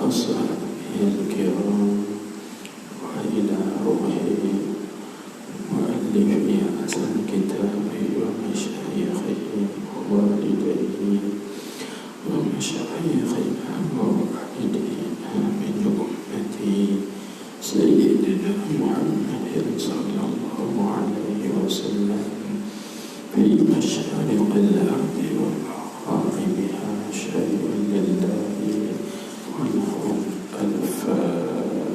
وأصحابه الكرام وإلى روح مؤلفي هذا الكتاب ومشايخه ووالديه ومشايخنا ووالدينا من أمتي سيدنا محمد صلى الله عليه وسلم في مشارق الأرض ومغاربها شيء لله ولهم الفاتحة.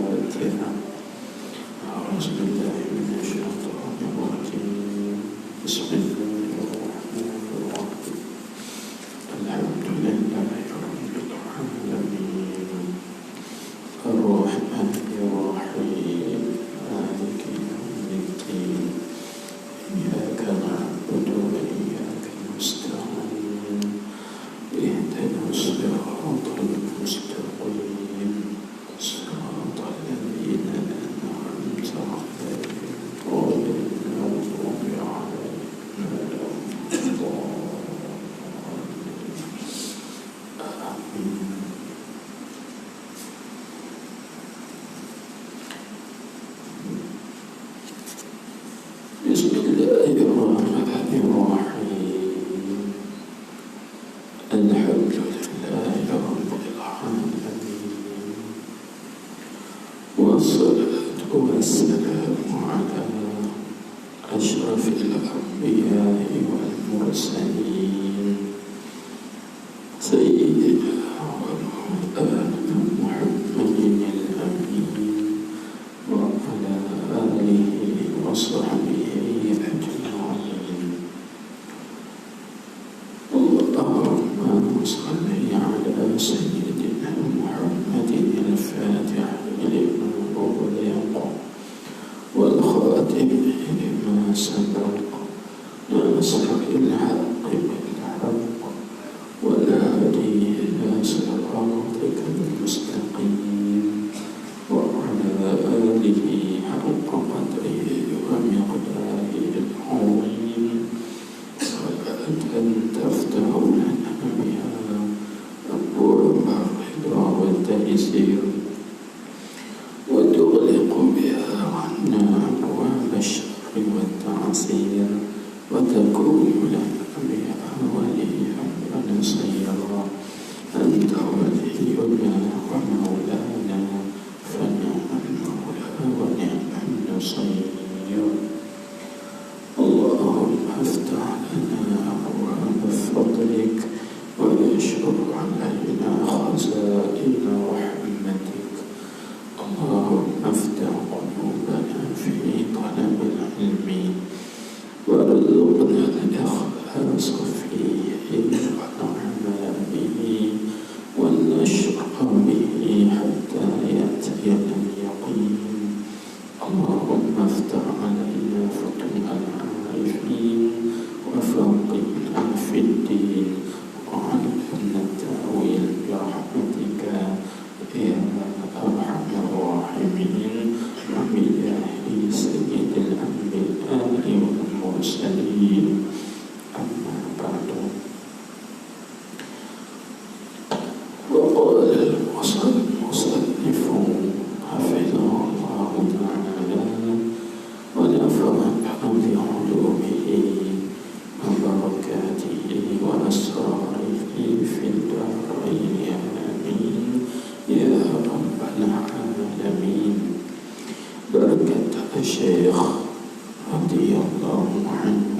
أعوذ بالله من الشيطان الرجيم. بسم الله الرحمن الرحيم. الحمد لله رب العالمين الرحمن الرحيم مالك يوم الدين إياك نعبد وإياك نستعين اهدنا الصراط المستقيم صراط الذين أنعمت عليهم غير المغضوب عليهم ولا الضالين. بسم الله الرحمن الرحيم. الحمد لله رب العالمين والصلاة والسلام على أشرف الأنبياء والمرسلين سيدنا ومولانا محمد الأمين وعلى آله وصحبه أجمعين. اللهم صل على سيدنا محمد الفاتح لما أغلق والخاتم لما سبق ناصر الحق بالحق والهادي إلى صراطك المستقيم وعلى آله حق قدره ومقداره العظيم. صلاة تفتح لنا بها أبواب الرضا والتيسير وتغلق بها عنا أبواب الشر والتعسير وتكون لنا بها وليا ونصيرا. أنت ولينا ومولانا فنعم المولى ونعم النصير. اللهم افتح لنا أبواب فضلك وانشر علينا خزائن رحمتك. اللهم افتح قلوبنا في طلب العلم وارزقنا الإخلاص فيه والعمل به والنشر به حتى يأتينا اليقين. اللهم افتح علينا فتوح العارفين وفقهنا في الدين وعلمنا التأويل برحمتك يا أرحم الراحمين وبجاه سيد الأنبياء والمرسلين. أما بعد، وقال المصنف حفظه الله تعالى ونفعنا بعلومه وبركاته وأسراره في الدارين آمين يا رب العالمين. بركة الشيخ رضي الله عنه.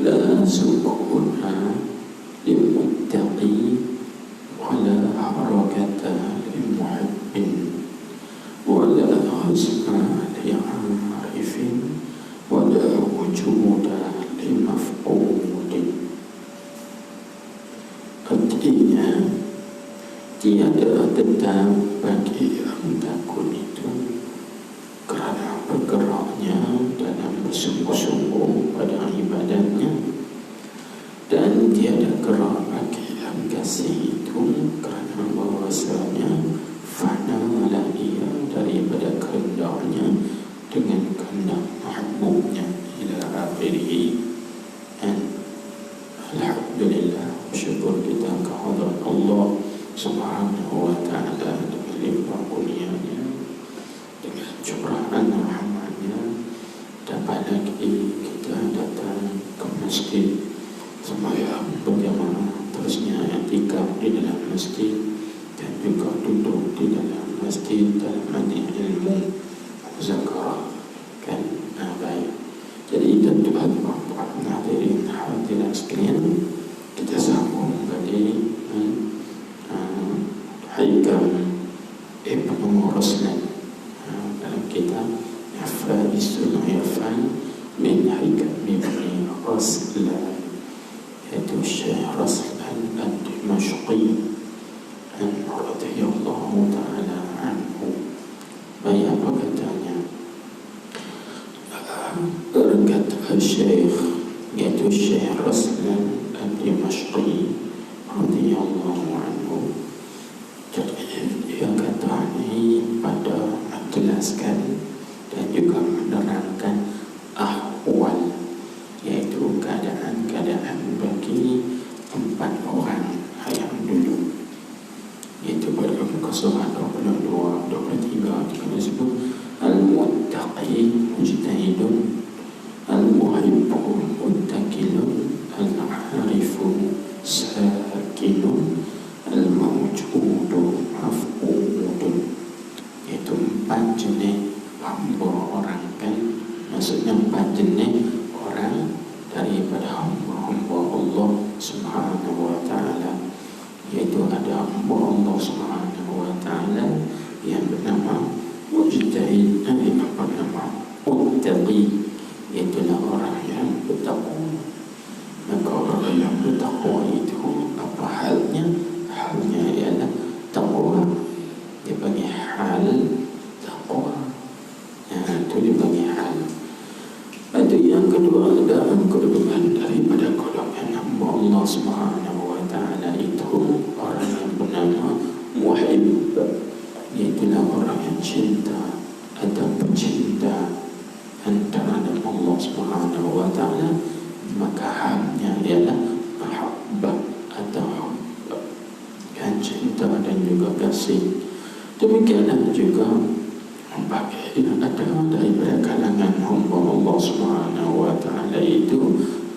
لا سكون للمتقي ولا حركة لمحب ولا عزم لعارف ولا وجود لمفقود. Artinya tiada tetap bagi yang takut itu karena bergeraknya dalam bersungguh-sungguh pada ibadahnya, dan tiada gerak bagi yang kasih itu karena bahwasanya fanalah ia daripada kehendaknya dengan kehendak mahbubnya ila akhirih. Alhamdulillah, syukur kita kehadirat Allah Subhanahu masjid, sembahyang berjamaah, terusnya i'tikaf di dalam masjid, dan juga duduk di dalam masjid dalam majlis ilmu, muzakarah, kan? Baik. Jadi tuan-tuan hadirin hadirat sekalian, kita sambung kembali Hikam Ibnu Ruslan dalam kitab Faisul Irfan min Hikam Ibnu Ruslan, yaitu Syekh Ruslan Ad-Dimashqi radhiyallahu ta'ala anhu. Baik, apa katanya? Berkata Syekh, yaitu Syekh Ruslan Ad-Dimashqi radhiyallahu anhu, dia kata ini pada menjelaskan dan juga menerangkan ahwal, yaitu keadaan-keadaan bagi 4 orang yang dulu, yaitu pada muka surat 22, 23 kita sebut al-muttaqi mujtahidun, al-muhibbu muttaqilun, al-arifu sakinun, al-mawjudu maf'udun. Itu 4 jenis hamba orang, kan? Maksudnya 4 jenis orang daripada hamba-hamba Allah Subhanahu wa ta'ala, yaitu ada hamba Allah Subhanahu wa ta'ala yang bernama mujtahid, dan yang bernama muttaqi, iaitulah orang yang bertakwa. Maka orang yang bertakwa itu apa halnya? Halnya ialah takwa. Dia bagi hal takwa. Itu dia bagi hal. Itu yang kedua, ada kedudukan daripada golongan hamba Allah Subhanahu wa ta'ala itu orang yang bernama muhib, iaitulah orang yang cinta atau pecinta antara Allah Subhanahu wa ta'ala, maka halnya ialah mahabbah atau hubbah, kan? Cinta dan juga kasih. Demikianlah juga bagi ada daripada kalangan hamba Allah Subhanahu wa ta'ala itu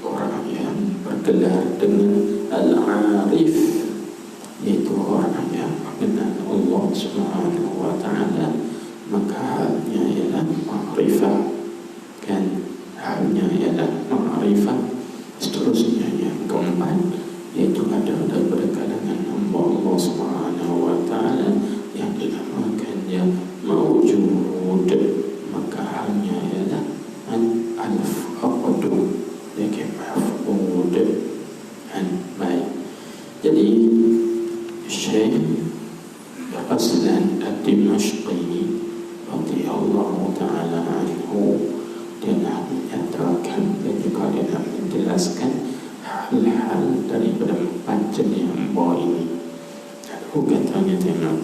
orang yang bergelar dengan al-arif, yaitu orang yang mengenal Allah Subhanahu wa ta'ala, maka halnya ialah ma'rifah, kan? Halnya ialah ma'rifah. Seterusnya yang keempat, yaitu ada daripada kalangan hamba Allah Subhanahu wa ta'ala yang dinamakannya mawjud, maka halnya ialah al-faqdu, yaitu maf'ud. Baik. Jadi Syekh Ruslan Ad-Dimashqi radhiyallahu ta'ala anhu, dia nak menyatakan dan juga dia nak menjelaskan hal-hal daripada 4 jenis hamba ini. Lalu katanya, tengok,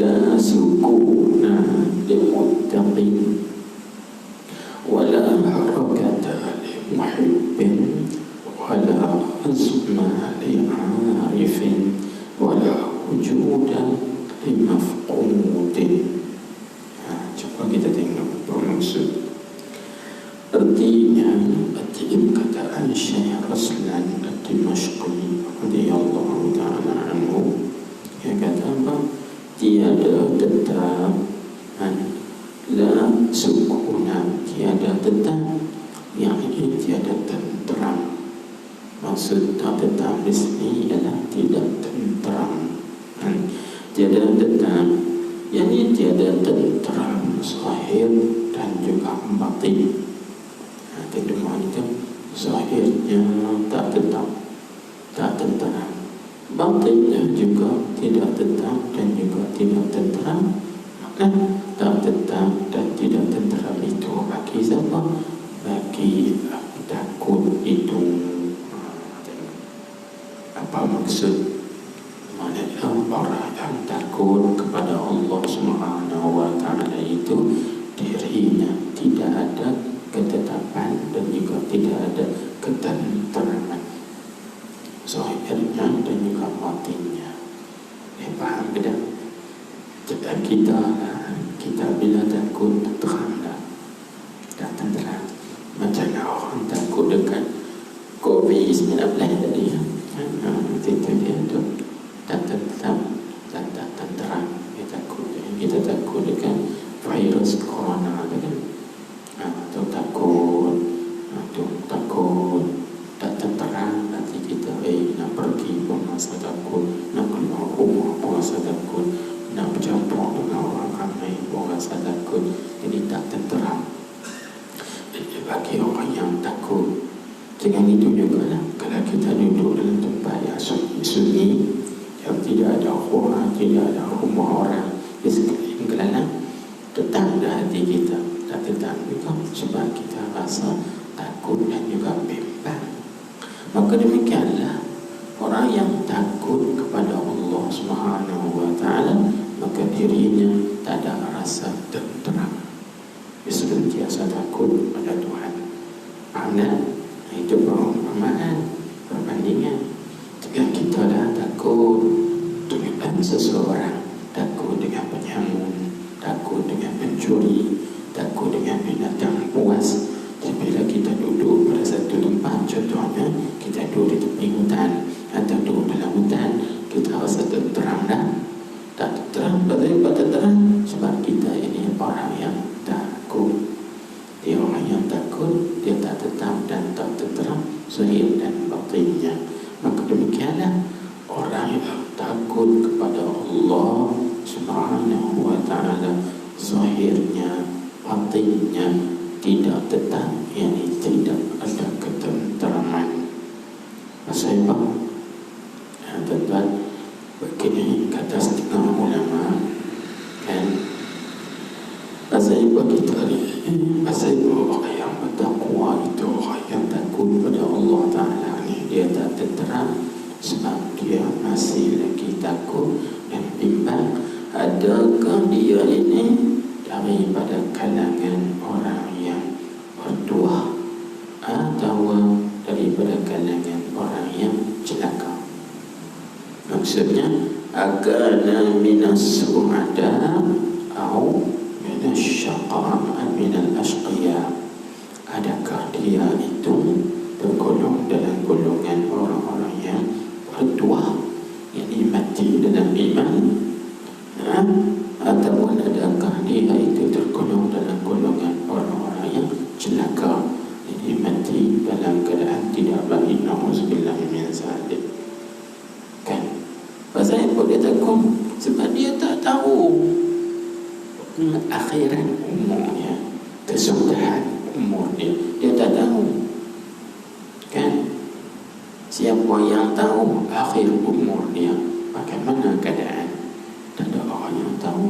la sukuna limuttaqin wala harakata limuhibbin wala azma li'arifin wala wujuda limafqudin. Coba kita tengok bermaksud. Artinya, perkataan Syekh Ruslan Ad-Dimashqi radhiyallahu ta'ala anhu, dia kata apa? Tiada tetap, la sukuna, tiada tetap, yang ini tiada tenteram. Maksud tak tetap di sini ialah tidak tenteram, tiada tetap, yang ini tiada tenteram zahir dan juga batin. Kedua itu zahirnya tak tetap, tak tenteram, batinnya juga tidak tetap dan juga tidak tenteram. Maka tak tetap dan tidak tenteram itu bagi siapa? Bagi takut itu. Apa maksud? Maknanya orang yang takut kepada Allah Subhanahu wa ta'ala itu dirinya tidak ada ketetapan dan juga tidak ada ketenteraman zahirnya dan juga batinnya. Paham tidak? Jadi kita bila takut tenteram tak tenteram. Macam orang takut dekat rasa takut, nak bercampur dengan orang ramai pun rasa takut, jadi tak tenteram. Jadi bagi orang yang takut, jangan itu juga lah. Kalau kita duduk dalam tempat yang sunyi, yang tidak ada orang, tidak ada rumah orang di sekeliling kelana, tetap dah hati kita tak tetap juga, sebab kita rasa takut dan juga bimbang. Maka demikianlah orang yang takut kepada Allah Subhanahu wa ta'ala, maka dirinya tak ada rasa tenteram. Dia senantiasa takut pada Tuhan. Faham? Itu perumpamaan, perbandingan. Jika kita dah takut dengan seseorang, takut dengan penyamun, takut dengan pencuri, takut dengan binatang buas, bila kita duduk pada satu tempat, contohnya kita duduk di tepi hutan atau duduk dalam hutan, kita rasa tenteram dah? Tak tenteram. Kenapa tenteram? Sebab kita ini orang yang takut. Dia orang yang takut, dia tak tetap dan tak tenteram zahir dan batinnya. Maka demikianlah orang yang takut kepada Allah Subhanahu wa ta'ala, zahirnya, batinnya tidak tetap, yakni tidak ada ketenteraman. Pasal apa? Tuan-tuan, begini kata setengah ulama, kan? Pasal apa kita ni? Pasal orang yang bertakwa itu, orang yang takut pada Allah Ta'ala ni, dia tak tenteram sebab dia masih lagi takut dan bimbang. Adakah dia ini daripada kalangan orang yang bertuah atau daripada kalangan orang yang celaka? Maksudnya, akana minas su'ada atau minas syaqa, minal ashqiya. Adakah dia itu tergolong dalam golongan orang-orang yang bertuah, yang mati dalam iman, ataupun adakah dia itu tergolong dalam golongan orang-orang yang celaka, jadi mati dalam keadaan tidak baik, na'udzubillah min zalik. Kan? Pasal apa dia takut? Sebab dia tak tahu akhirat umurnya, kesudahan umurnya, dia tak tahu. Kan? Siapa yang tahu akhir umur dia, bagaimana keadaan? Tak ada orang yang tahu.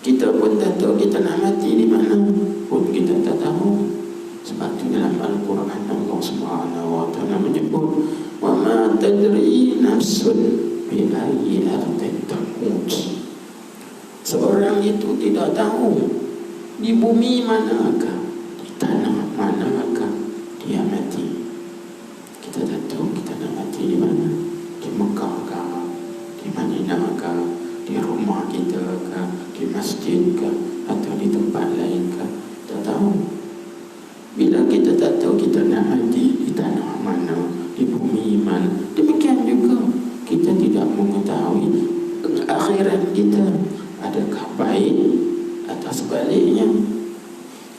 Kita pun tak tahu kita nak mati di mana, pun kita tak tahu. Sebab itu dalam Al-Quran Allah Subhanahu wa ta'ala menyebut, wa ma tadri nafsun bi ayyi ardin tamut. Seorang itu tidak tahu di bumi manakah, di tanah manakah dia mati. Kita tak tahu kita nak mati di mana, di Mekah ke, di Madinah ke, di rumah kita ke, di masjid ke, atau di tempat lain ke. Tak tahu. Bila kita tak tahu kita nak mati di tanah mana, di bumi mana, demikian juga kita tidak mengetahui akhirat kita, adakah baik atau sebaliknya.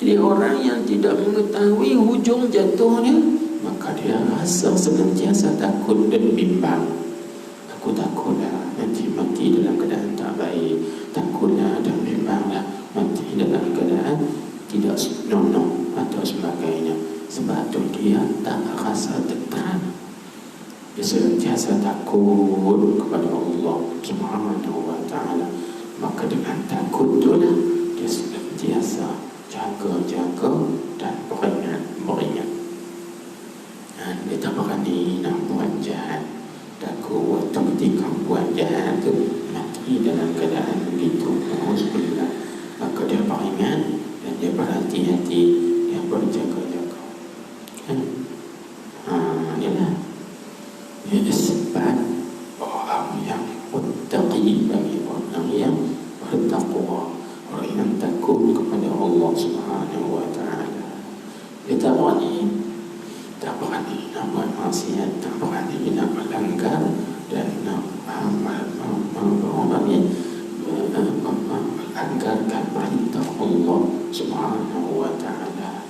Jadi orang yang tidak mengetahui hujung jatuhnya, maka dia rasa senantiasa takut dan bimbang. Aku takutlah nanti mati dalam keadaan tak baik, takutlah dan bimbanglah mati dalam keadaan tidak senonoh atau sebagainya. Sebab tu dia tak rasa tenteram. Dia senantiasa takut kepada Allah Subhanahu wa ta'ala. Maka dengan takut itulah dia senantiasa jaga-jaga dan beringat. Dia tak berani nak buat jahat. Takut waktu ketika buat jahat tu mati dalam keadaan begitu. Maka dia beringat dan dia berhati-hati, dia berjaga-jaga. Ialah ia sebab orang yang muttaqi, bagi orang yang bertakwa, orang yang takut kepada Allah Subhanahu wa ta'ala. Dia tak berani nak buat maksiat, tak berani nak melanggar dan nak melanggarkan perintah Allah Subhanahu wa ta'ala,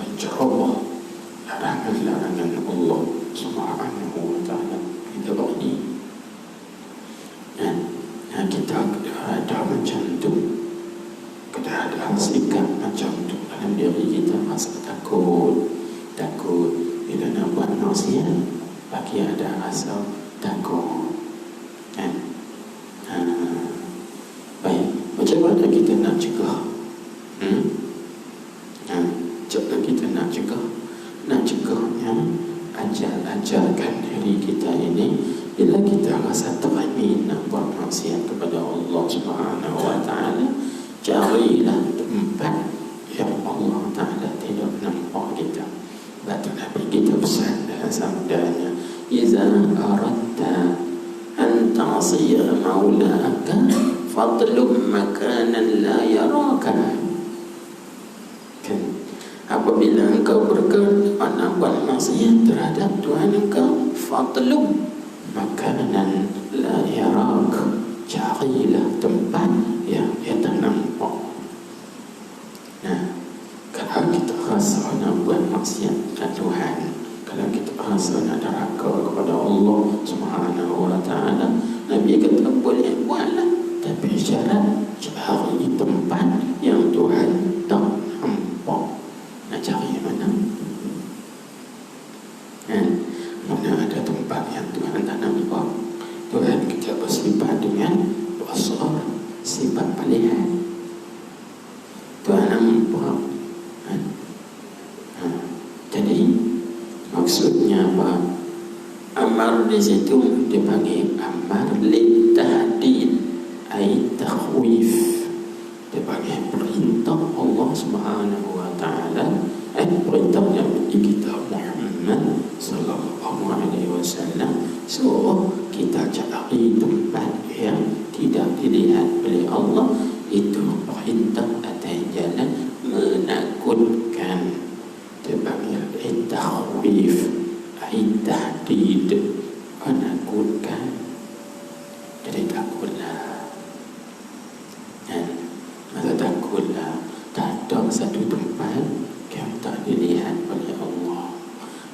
menceroboh larangan-larangan Allah Subhanahu wa ta'ala. Kita berani. maksiat, bagi ada rasa takut. Kan? Baik, macam mana kita nak cegah? Macam kita nak cegah? Nak cegahnya, ajarkan diri kita ini, bila kita rasa teramil nak buat maksiat kepada Allah Subhanahu Wa Taala, carilah tempat yang Allah Taala tidak nampak kita. Batu Nabi kita pesan dalam sabdanya, "Iza aradta an ta'siya maulaka fatlub makanan la yaraka." Kan? Apabila engkau berkenan nak buat maksiat terhadap Tuhan engkau, fatlub makanan la yaraka, carilah tempat yang dia tak nampak. Nah, kalau kita rasa nak buat maksiat kepada Tuhan, kalau kita rasa nak derhaka kepada Allah Subhanahu Wa Taala, Nabi kata boleh buatlah, tapi syarat cari tempat yang Tuhan tak nampak. Nak cari mana? Mana ada tempat yang Tuhan tak nampak? Tuhan kita bersifat dengan besar, sifat pilihan. Tuhan nampak. Jadi maksudnya apa? Amar di situ dipanggil amar litahdid, ai takhwif. Dipanggil perintah Allah Subhanahu Wa Taala, perintah yang kita Muhammad sallallahu alaihi wasallam, suruh kita cari tempat yang tidak dilihat oleh Allah. Itu perintah atas jalan menakutkan. Dipanggil takhwif, tahdid, menakutkan. Jadi takutlah. Masa takutlah, tak ada satu tempat yang tak dilihat oleh Allah,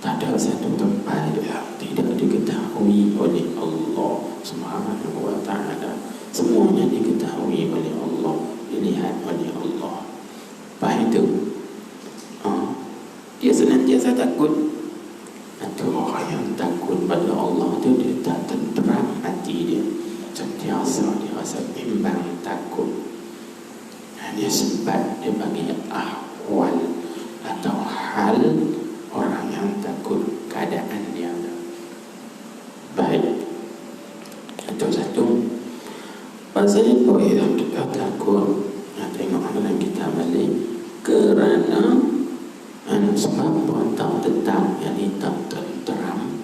tak ada satu tempat yang tidak diketahui oleh Allah Subhanahu Wa Taala. Semuanya diketahui oleh Allah, dilihat oleh Allah. Apa itu? Dia senantiasa takut. Itu orang yang takut pada Allah itu, dia tak tenteram hati dia. Sentiasa dia rasa bimbang, takut. Dia sebab dia panggil ahwal atau hal orang yang takut, keadaan dia. Baik, itu satu. Pasal apa yang kita takut? Tengok dalam kita balik. Kerana sebab tak tetap, yang tak tenteram,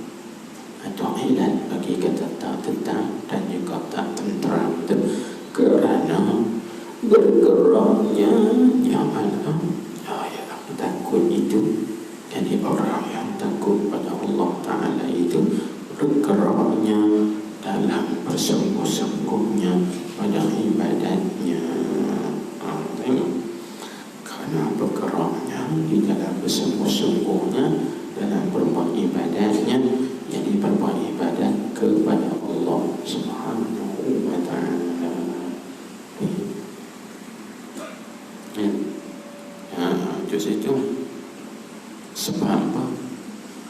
atau ilat bagi kata tak tetap dan juga tak tenteram itu kerana bergeraknya yang mana yang takut itu. Jadi orang yang takut pada Allah Ta'ala itu bergeraknya dalam bersungguh-sungguhnya pada ibadatnya. Tengok, karena bergeraknya di dalam bersungguh-sungguhnya dalam berbuat ibadatnya, jadi berbuat ibadat kepada Allah Subhanahu Wa Ta'ala. Terus itu sebab apa?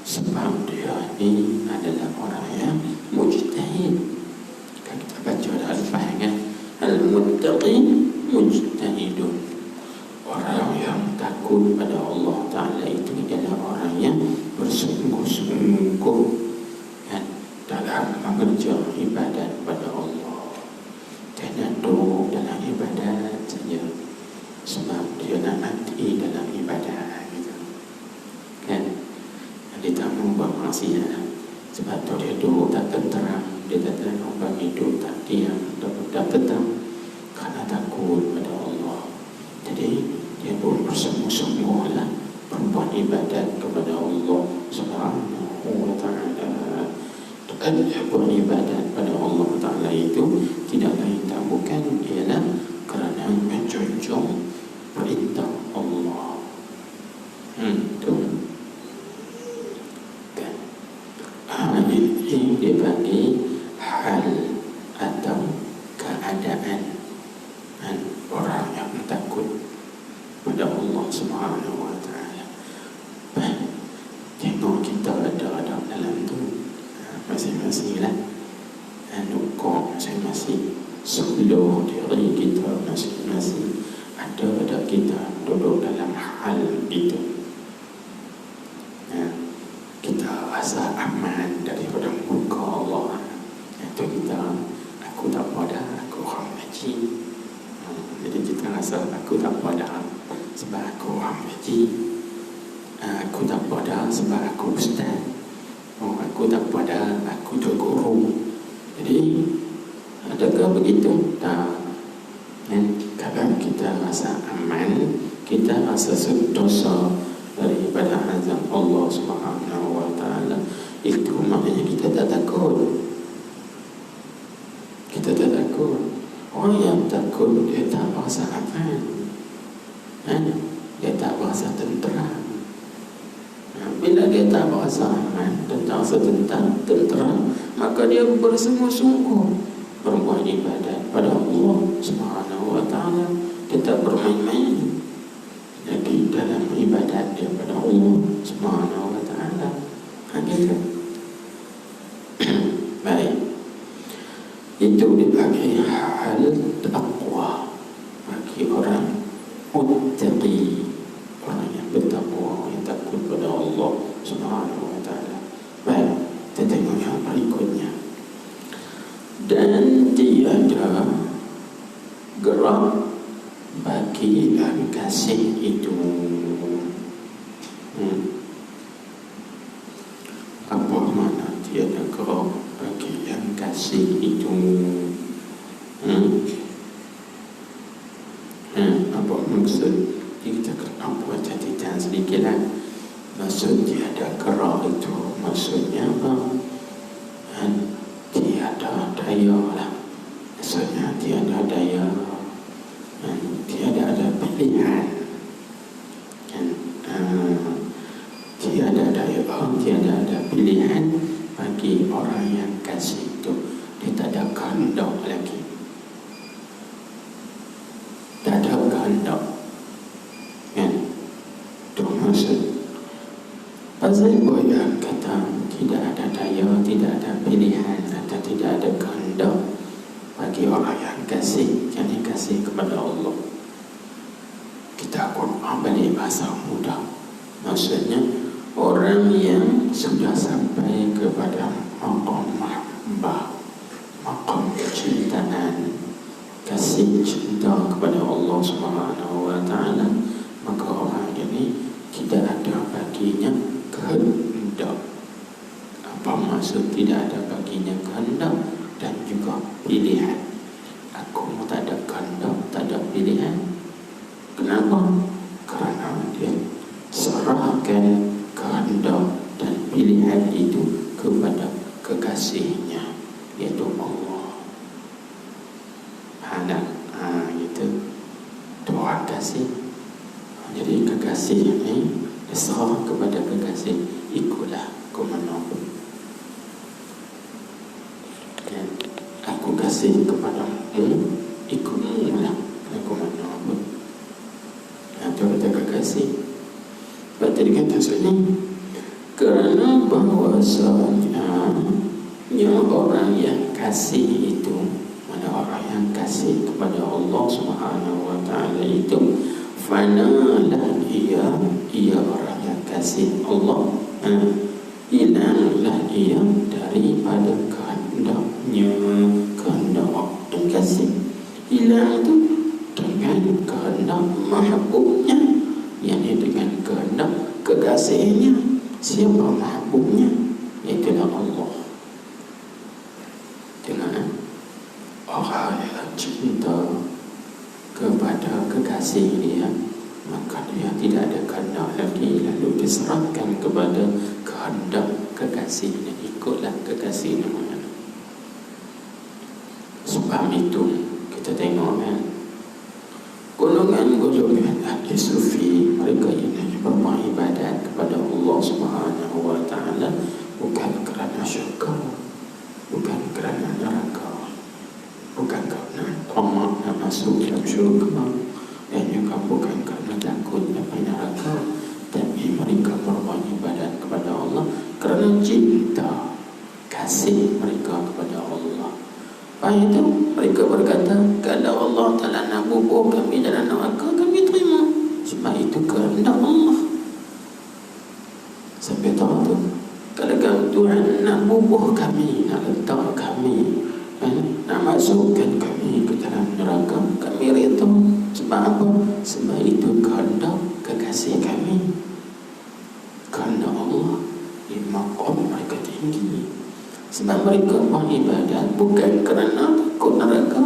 Sebab dia ini adalah orang yang mujtahid. Kan kita baca dalam Al-Fatihah kan, al-muttaqi mujtahidun. Orang yang takut pada Allah Ta'ala itu adalah orang yang bersungguh-sungguh kan, dalam mengerja ibadat pada Allah. Tidak duduk dalam ibadat saja sebab dia nak mati dalam ibadat gitu. Kan? Dia tak mau buat maksiat sebab tu dia duduk tak tenteram. Dia tak tahu orang hidup tak diam, tak tenang kerana takut pada Allah. Jadi dia pun bersungguh-sungguhlah berbuat ibadat kepada Allah Subhanahu Wa Ta'ala. Dan dia beribadat pada Allah Ta'ala itu tidak lain tak bukan ialah kerana menjunjung perintah Allah. Itu kan. Hal ini dipanggil hal atau keadaan orang yang takut pada Allah Subhanahu Wa Ta'ala. Tengok kita ada masing-masing lah, nukok masing-masing, seluruh diri kita masing-masing ada kita duduk dalam hal itu. Kita rasa aman daripada muka Allah. Itu kita, aku tak pada, aku orang haji. Jadi kita rasa aku tak pada sebab aku orang haji. Aku tak pada sebab aku ustaz. Aku tak pada, aku tu guru. Jadi adakah begitu? Tak. Kalau kita rasa aman, kita rasa sentosa daripada azab Allah Subhanahu wa taala, itu maknanya kita tak takut. Kita tak takut. Orang yang takut dia tak rasa aman. Dia tak rasa tenteram. Bila dia tak rasa aman dan tak rasa tenteram, maka dia bersungguh-sungguh berbuat ibadat pada Allah Subhanahu wa taala. Dia tak bermain-main lagi dalam ibadat dia pada Allah Subhanahu wa taala. Gitu. Baik. Itu dipanggil hal taqwa bagi orang muttaqi, orang yang bertakwa, yang takut pada Allah Subhanahu wa taala. Baik, kita tengok yang berikutnya. Dan tiada gerak bagi yang kasih itu. Apa makna tiada gerak bagi yang kasih itu? Apa maksud? Kita kena buat catatan sedikit lah. Maksud tiada gerak itu maksudnya apa? Tiada daya lah. Maksudnya tiada daya, tiada ada pilihan, tiada daya, tiada ada pilihan bagi orang yang kasih itu. Dia tak ada kehendak lagi, tak ada kehendak, itu maksud. Pasal yang kata tidak ada daya, tidak ada pilihan, atau tidak ada kehendak bagi orang yang kasih, yang dikasih kepada Allah. Kita Quran balik bahasa mudah. Maksudnya orang yang sudah sampai kepada maqam mahabbah, maqam kecintaan, kasih cinta kepada Allah Subhanahu wa taala, maka orang ini tidak ada baginya kehendak. Apa maksud tidak ada baginya kehendak dan juga pilihan? Aku tak ada kehendak, tak ada pilihan. Kenapa? Kerana dia serahkan kehendak dan pilihan itu kepada kekasihnya, yaitu Allah. Anak, itu Tuhan kasih. Jadi kekasih ini diserah kepada kekasih. Ikutlah aku menopang. Aku kasih kepadamu, ikutmu lah aku menopang. Itu kata kekasih. Sebab tadi kata sini, kerana bahawasanya orang yang kasih itu, mana orang yang kasih kepada Allah Subhanahu wa taala itu, fanalah ia orang yang kasih Allah, hilanglah ia daripada kehendaknya, kehendak yang kasih. Hilang itu dengan kehendak mahbubnya, yakni dengan kehendak kekasihnya. Siapa mahbubnya? Itulah Allah. Dengan orang yang cinta kepada kekasih dia, maka dia tidak ada kehendak lagi, lalu diserahkan kepada kehendak kekasihnya. Ikutlah kekasihnya mana. Sebab itu kita tengok golongan-golongan ahli sufi, mereka ini berbuat ibadat kepada Allah Subhanahu wa taala bukan kerana syurga, bukan kerana neraka, bukan kerana tamak nak masuk dalam syurga, dan juga bukan kerana takut dapat neraka, tapi mereka berbuat ibadat kepada Allah kerana cinta, kasih mereka kepada Allah. Lepas itu mereka berkata, kalau Allah Ta'ala nak bubuh kami dalam neraka, kami terima. Sebab itu kehendak Allah. Sampai tahu tu, kalau Tuhan nak bubuh kami, nak letak kami, nak masukkan kami ke dalam neraka, kami reda. Sebab apa? Sebab itu kehendak kekasih kami, kehendak Allah. Di maqam mereka tinggi. Sebab mereka beribadat bukan kerana takut neraka,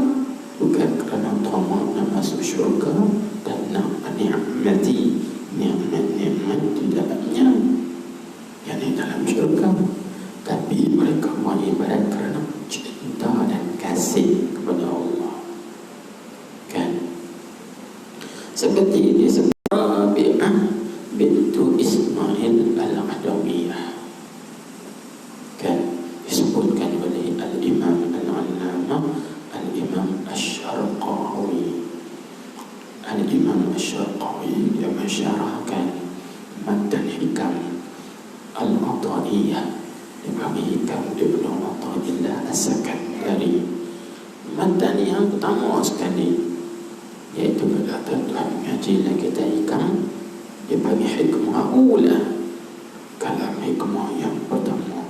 bukan kerana tamak nak masuk syurga dan nak menikmati nikmat-nikmat di dalamnya, yang di dalam syurga. Tapi mereka beribadat kerana cinta dan kasih kepada Allah. Kan? Seperti ini Rabi'ah bintu Ismail al-Adawiyah, kan, disebutkan oleh Al-Imam Al-Allamah Al-Imam Asy-Syarqawi. Al-Imam Asy-Syarqawi yang mensyarahkan Matan Hikam Al-Ata'iyah, Imam Hikam Ibn Ata'illah As-Sakandari. Matan yang pertama sekali, iaitu berkata Tuhan mengajilah kita hikam, dia bagi hikmah ula, kalam hikmah yang pertama,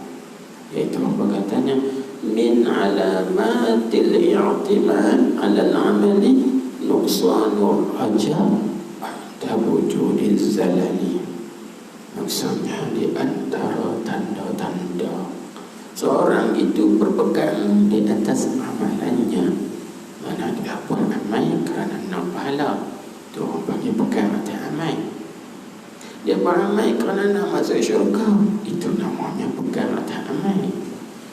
iaitu apa katanya, min alamatil i'timad ala al-amali nuqsanur raja ba'da wujudiz zalali. Maksudnya di antara tanda-tanda seorang itu berpegang di atas amalannya. Mana dia buat amal kerana nak pahala, tu orang panggil pegang atas amal. Dia beramal kerana nak masuk syurga, itu namanya pegang atas amal.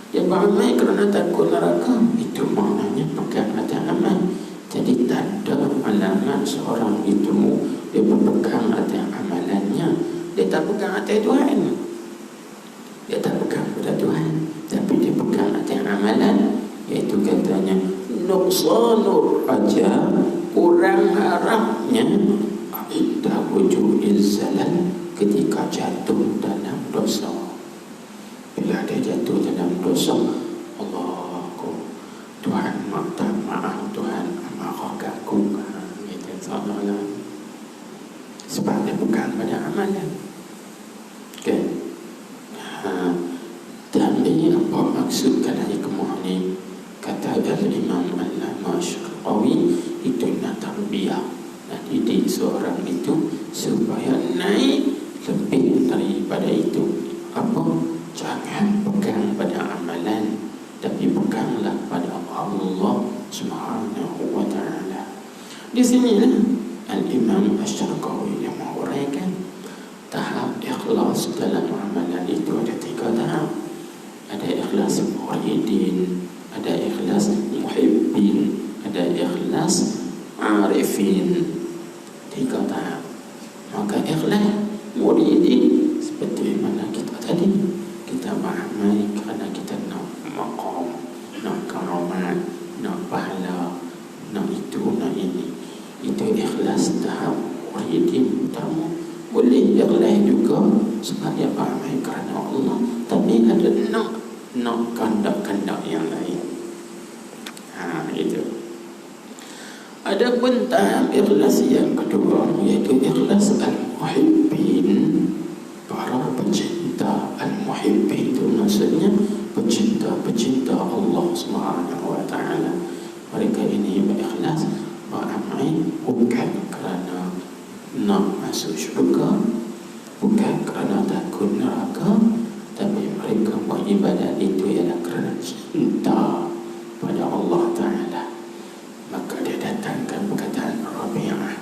Dia beramal kerana takut neraka, itu maknanya pegang atas amal. Jadi tanda alamat seorang itu dia berpegang atas amalannya. Dia tak pegang atas Tuhan, dia tak pegang pada Tuhan, tapi dia pegang atas amalan. Iaitu katanya nuqsanur raja, kurang harapnya, inda wujudiz zalal, ketika jatuh dalam dosa. Bila dia jatuh dalam dosa, Allahku, Tuhan maaf, Tuhan amarahkan aku, gitu, seolah-olah. Sebab dia bukan pada amalan. Okay. Tapi apa maksud kata hikmah ni? Kata Al-Imam Al-Allamah Asy-Syarqawi, itu nak tarbiyah, nak didik seorang itu supaya naik lebih daripada itu. Apa? Jangan pegang pada amalan, tapi peganglah pada Allah Subhanahu wa ta'ala. Di sinilah Al-Imam Asy-Syarqawi yang menguraikan tahap ikhlas dalam amalan itu ada 3 tahap. Ada ikhlas muridin, ada ikhlas muhibbin, ada ikhlas arifin. 3 tahap. Maka ikhlas muridin seperti mana kita tadi, kita beramal kerana kita nak maqam, nak karamat, nak pahala, nak itu, nak ini. Itu ikhlas tahap muridin utama. Boleh ikhlas juga sebab dia beramal kerana Allah, tapi ada nak kandak-kandak yang lain. Itu. Adapun tahap ikhlas yang kedua, iaitu ikhlas al-muhibbin, para pecinta. Al-muhibbin itu maksudnya pecinta Allah Subhanahu wa ta'ala. Mereka ini berikhlas beramal bukan kerana nak masuk syurga, bukan kerana takut neraka, tapi mereka beribadat itu ialah kerana cinta pada Allah Ta'ala. Maka dia datangkan perkataan Rabi'ah.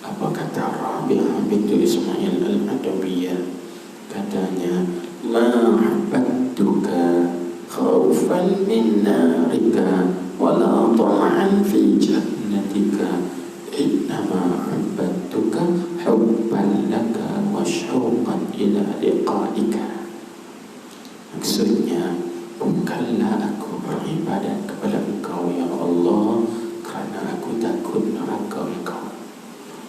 Apa kata Rabi'ah bintu Ismail al-Adawiyah? Katanya, ma'abattuka khawfan min narika wala ta'an fi jannatika, innama abattuka hubban laka wa syauqan ila liqa'ika. Maksudnya, bukanlah aku beribadat kepada engkau ya Allah kerana aku takut neraka engkau,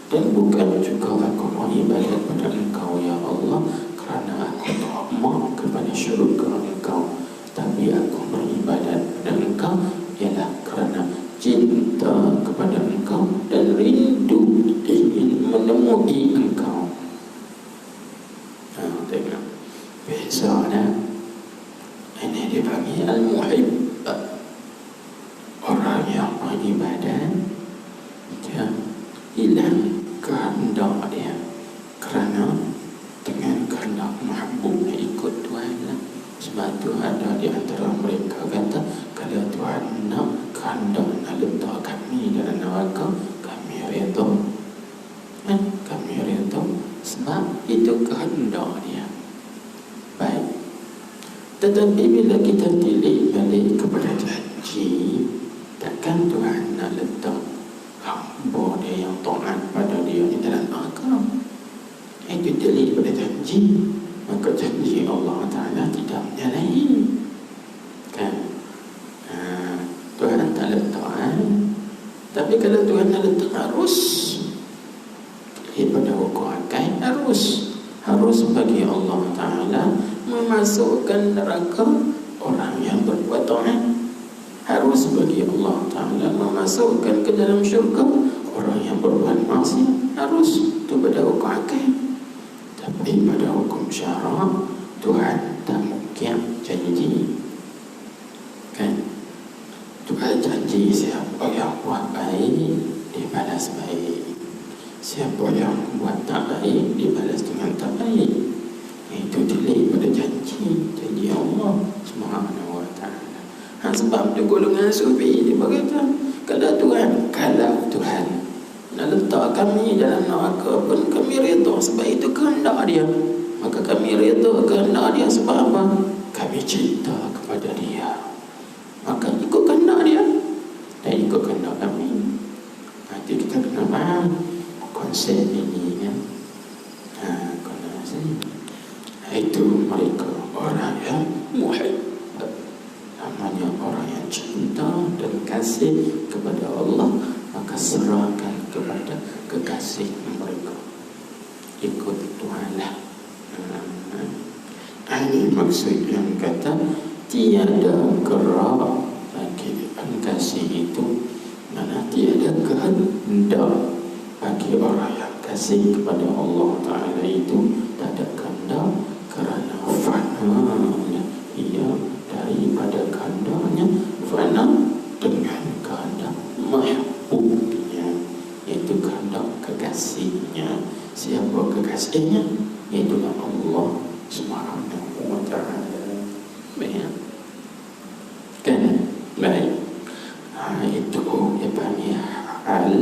dan bukan juga aku beribadat kepada engkau ya Allah kerana aku tamak kepada syurga engkau, tapi aku beribadat Tetapi bila kita tilik balik kepada janji, takkan Tuhan nak letak hamba dia yang taat pada dia di dalam neraka. Itu tilik pada janji, maka janji Allah Ta'ala tidak menyalahi. Kan? Tuhan tak letak. Tapi kalau Tuhan nak letak harus daripada hukum akal, harus bagi Allah Ta'ala memasukkan neraka orang yang berbuat taat. Harus bagi Allah Ta'ala memasukkan ke dalam syurga orang yang berbuat maksiat. Harus. Itu pada hukum akal. Tapi pada hukum syarak, Tuhan tak mungkin janji. Kan? Tuhan janji siapa yang buat baik dibalas baik, siapa yang buat tak baik dibalas dengan tak baik. Itu tilik pada janji Allah Subhanahu wa ta'ala. Sebab tu golongan sufi dia berkata, kalau Tuhan nak letak kami dalam neraka pun kami redha, sebab itu kehendak dia. Maka kami redha kehendak dia sebab apa? Kami cinta kepada dia. Maka ikut kehendak dia dan ikut kehendak kami. Nanti kita kena faham konsep ini kan. Itu mereka orang yang muhib, namanya orang yang cinta dan kasih kepada Allah, maka serahkan kepada kekasih mereka, ikut Tuhanlah. Ini maksud yang kata tiada gerak bagi kekasih itu, mana tiada kehendak bagi orang yang kasih kepada Allah Ta'ala itu. Tak ada kehendak kerana fana'nya ia daripada kehendaknya, fana dengan kehendak mahbubnya, iaitu kehendak kekasihnya. Siapa kekasihnya? Iaitulah Allah Subhanahu wa ta'ala. Baik. Kan? Baik. Itu dia panggil hal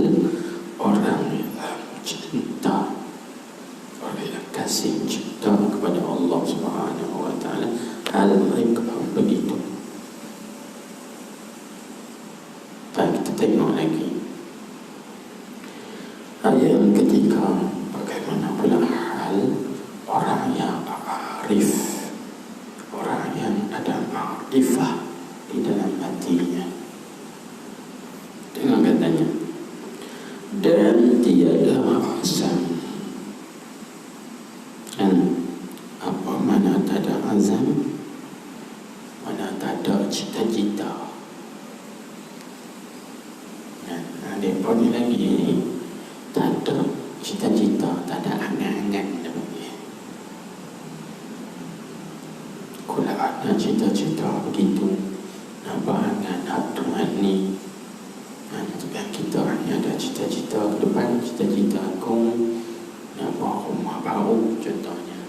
orang yang cinta, orang yang kasih cinta kepada Allah Subhanahu wa ta'ala. Hal mereka begitu. Baik, kita tengok lagi ayat yang ketiga. Bagaimana pula hal orang yang arif, orang yang ada ma'rifah di dalam hatinya. Tengok katanya, dan tiada azam. Apa mana tak ada azam? Mana tak ada cita-cita. Dia pun lagi tak ada cita-cita, tak ada angan-angan. Kalau ada cita-cita begitu, nak berangan hak Tuhan ni, kita hanya ada cita-cita ke depan, cita-cita aku nak buat rumah baru contohnya.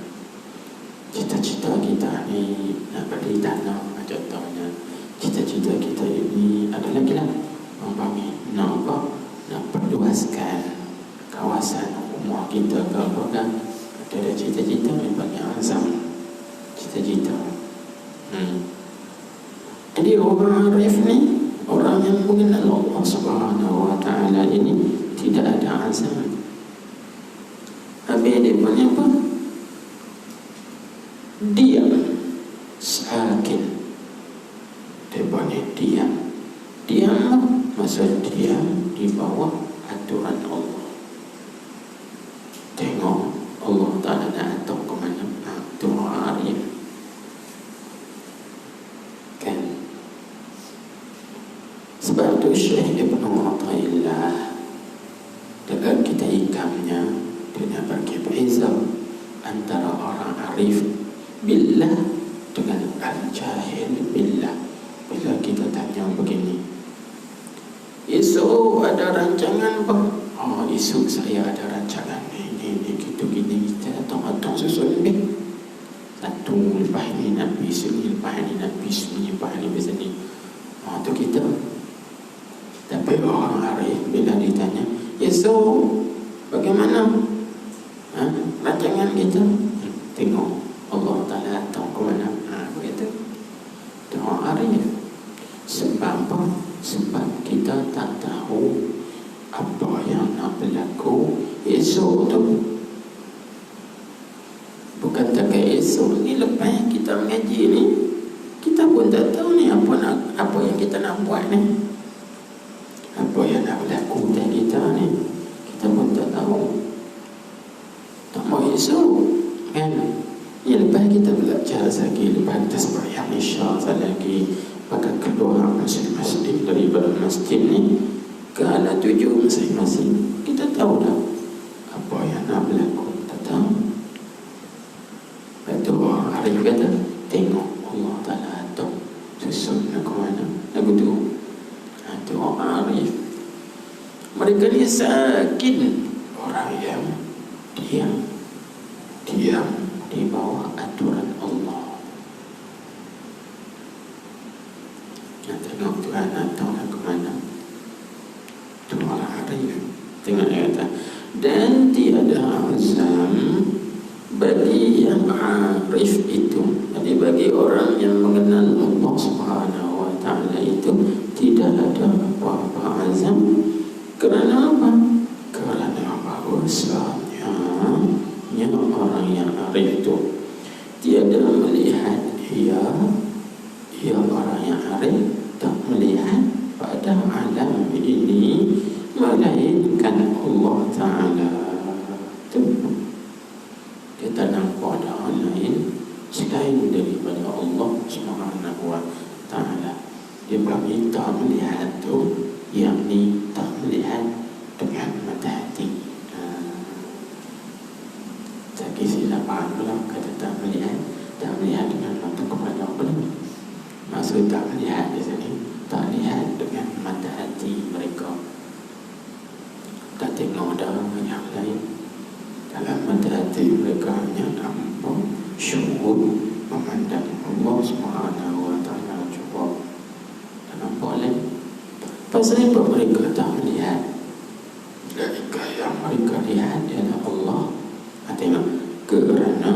Cita-cita kita ni nak beli tanah contohnya. Cita-cita kita ini adalah gila nak apa? Nak perluaskan kawasan rumah kita ke apa kan? Ada cita-cita yang panggil azam, cita-cita. Jadi orang arif ni, orang yang mengenal Allah Subhanahu wa ta'ala ini tidak ada azam. Habis dia punya apa? Diam, sakin. Dia punya diam. Diam maksud diam di bawah aturan Allah. Tengok Allah Ta'ala nak atur ke mana? Itu arif. Kan? Sebab itu Syekh Ibn Athaillah dengan kita hikamnya, dia bagi berbeza antara orang arif billah dengan al-jahil billah. Bila kita tanya begini, esok ada rancangan apa? Esok saya ada rancangan ini gitu gini, kita datang susun lebih. Satu lepas ini nak pergi sini, lepas ini nak pergi sini, lepas ini pergi sini. Itu kita. Tapi orang arif bila ditanya, esok bagaimana rancangan kita? Tengok Allah Ta'ala tahu ke mana. Begitu. Sebab kita tak tahu apa yang nak berlaku esok tu. Bukan tak esok ni, lepas kita mengaji ni, kita pun tak tahu ni apa yang kita nak buat ni, apa yang nak berlaku dengan kita ni, kita pun tak tahu. Tak mau esok kan. Ya, lepas kita belajar lagi, lepas kita sembahyang isya lagi, maka keluar masing-masing daripada masjid ni ke arah tuju masing-masing. Kita tahu dah apa yang nak berlaku, tak tahu. Lepas tu orang Arif kata, tengok Allah Ta'ala atur susun nak ke mana, lagu tu. Itu orang Arif. Mereka ni sakin orang yang diam di bawah aturan Allah. Nak tengok Tuhan atau nak ke mana, itu orang Arif. Tengok dia kata, dan tiada azam bagi yang arif itu. Jadi bagi orang yang mengenal Allah Subhanahu wa ta'ala itu tidak ada apa-apa azam. Kerana apa? Kerana bahawasanya orang yang arif itu tiada melihat ia orang yang arif tak melihat pada alam ini melainkan Allah Ta'ala. Dia tak nampak ada hal lain selain daripada Allah Subhanahu wa ta'ala. Dia bagi tak melihat tu, yakni tak melihat dengan mata hati. Tak kisilah faham pula kata tak melihat dengan mata kepala belum. Maksud tak melihat di sini, tak lihat dengan mata hati mereka. Tak tengok dah yang lain. Dalam mata hati mereka hanya nampak syuhud, memandang Allah Subhanahu wa ta'ala. Cuba tak nampak lain. Pasal apa mereka tak melihat? Ketika yang mereka lihat ialah Allah. Tengok, kerana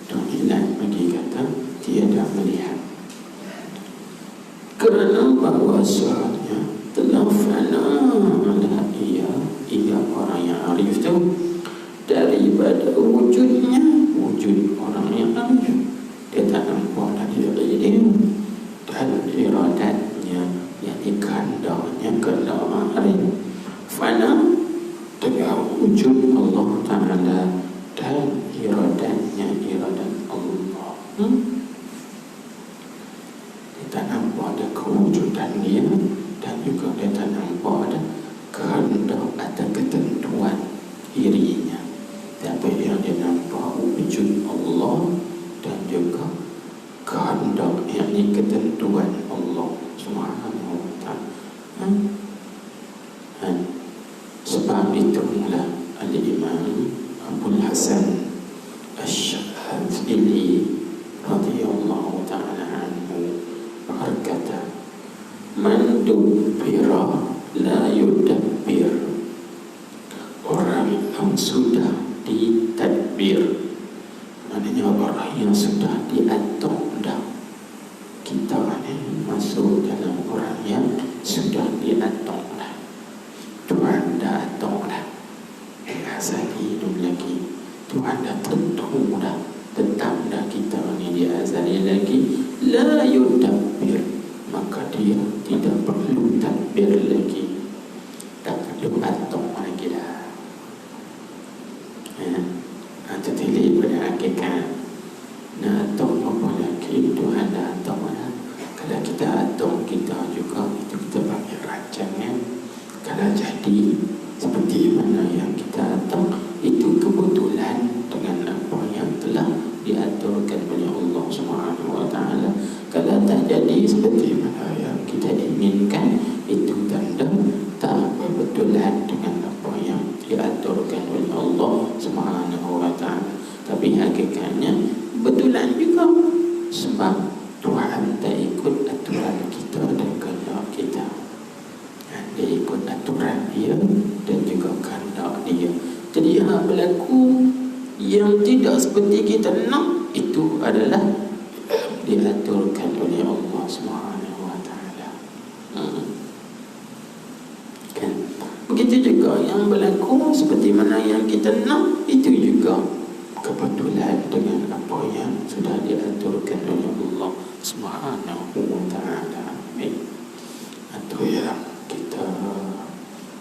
Tuhan bagi kata tiada melihat, kerana bahawasanya telah fana lah ia orang yang arif tu daripada wujudnya, wujud orang yang arif. Dia tak nampak lagi diri dia dan iradatnya, yakni kehendaknya kehendak orang arif. Fana dengan wujud Allah Ta'ala dan iradatnya iradat Allah. Dia tak nampak ada kewujudan dia, dan juga dia tak nampak ada kehendak atau ketentuan dirinya. Tapi yang dia nampak wujud Allah dan juga kehendak, yakni ketentuan Allah Subhanahu wa ta'ala. Sebab itulah Al-Imam Abul Hasan Asy-Syadzili radhiyallahu ta'ala anhu berkata, man dubbira la yudabbir. Orang yang sudah ditadbir, maknanya orang yang sudah diatur dah. Kita ni masuk dalam orang yang sudah diatur dah. Tuhan dah atur dah. Azali hidup lagi, Tuhan dah tentu dah, tetap dah kita ni di azali lagi. La yudabbir, maka dia tidak perlu tadbir lagi, tak perlu atur lagi dah. Itu tilik pada hakikat. Nak atur apa lagi, Tuhan dah atur dah. Kalau kita atur kita juga, itu kita panggil rancangan. Kalau jadi seperti mana yang kita atur, itu kebetulan dengan apa yang telah diaturkan oleh Allah Subhanahu wa ta'ala. Kalau tak jadi seperti mana yang kita inginkan, itu tanda tak kebetulan dengan apa yang diaturkan oleh Allah Subhanahu wa ta'ala. Tapi hakikatnya betulan juga, sebab Tuhan tak ikut aturan kita dan kehendak kita. Dia ikut aturan dia dan juga kehendak dia. Jadi hal berlaku yang tidak seperti kita nak, itu adalah diaturkan oleh Allah Subhanahu wa ta'ala. begitu juga yang berlaku seperti mana yang kita nak, itu juga kebetulan dengan apa yang sudah diaturkan oleh Allah Subhanahu wa ta'ala. Atau yang kita